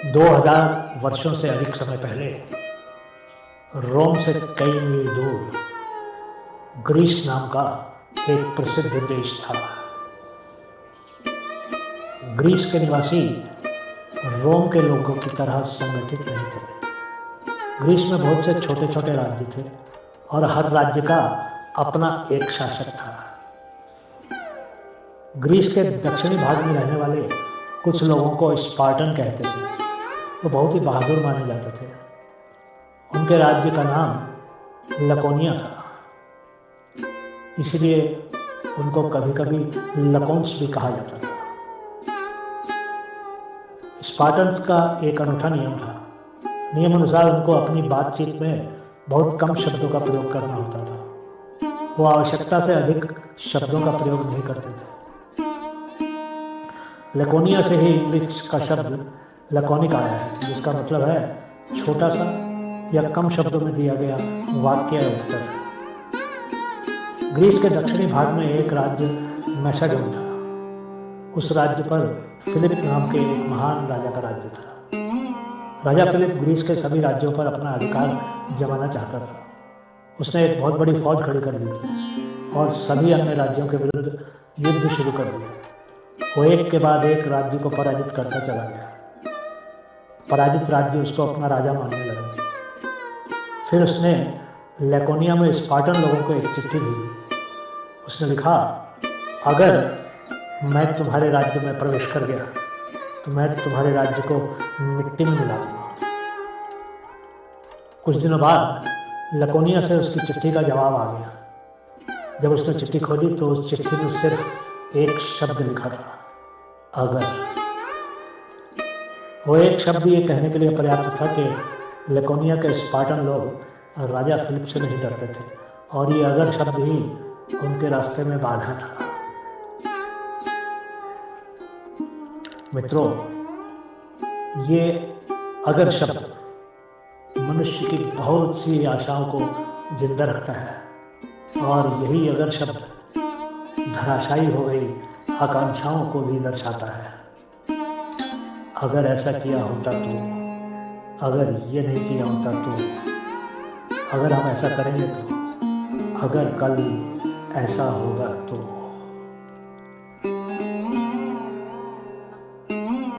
2000 वर्षों से अधिक समय पहले रोम से कई मील दूर ग्रीस नाम का एक प्रसिद्ध देश था। ग्रीस के निवासी रोम के लोगों की तरह संगठित नहीं थे। ग्रीस में बहुत से छोटे छोटे राज्य थे और हर राज्य का अपना एक शासक था। ग्रीस के दक्षिणी भाग में रहने वाले कुछ लोगों को स्पार्टन कहते थे। वो बहुत ही बहादुर माने जाते थे। उनके राज्य का नाम लकोनिया था, इसलिए उनको कभी कभी लकोन्स भी कहा जाता था। स्पार्टन्स का एक अनूठा नियम था। नियम अनुसार उनको अपनी बातचीत में बहुत कम शब्दों का प्रयोग करना होता था। वो आवश्यकता से अधिक शब्दों का प्रयोग नहीं करते थे। लकोनिया से ही इंग्लिश का शब्द लकोनिक आया है, जिसका मतलब है छोटा सा या कम शब्दों में दिया गया वाक्य या उत्तर। ग्रीस के दक्षिणी भाग में एक राज्य मैसेडोन था। उस राज्य पर फिलिप नाम के एक महान राजा का राज्य था। राजा फिलिप ग्रीस के सभी राज्यों पर अपना अधिकार जमाना चाहता था। उसने एक बहुत बड़ी फौज खड़ी कर दी थी और सभी अन्य राज्यों के विरुद्ध युद्ध शुरू कर दिया। वो एक के बाद एक राज्य को पराजित करता चला गया। पराजित राज्य उसको अपना राजा मानने लगे। फिर उसने लकोनिया में स्पार्टन लोगों को एक चिट्ठी भेजी। उसने लिखा, अगर मैं तुम्हारे राज्य में प्रवेश कर गया तो मैं तुम्हारे राज्य को मिट्टी में मिला दूंगा। कुछ दिनों बाद लकोनिया से उसकी चिट्ठी का जवाब आ गया। जब उसने चिट्ठी खोली तो उस चिट्ठी में सिर्फ एक शब्द लिखा था, अगर। वो एक शब्द ये कहने के लिए पर्याप्त था कि लकोनिया के स्पार्टन लोग राजा फिलिप से नहीं डरते थे और ये अगर शब्द ही उनके रास्ते में बाधा था। मित्रों, ये अगर शब्द मनुष्य की बहुत सी आशाओं को जिंदा रखता है और यही अगर शब्द धराशायी हो गई आकांक्षाओं को भी दर्शाता है। अगर ऐसा किया होता तो, अगर ये नहीं किया होता तो, अगर हम ऐसा करेंगे तो, अगर कल ऐसा होगा तो।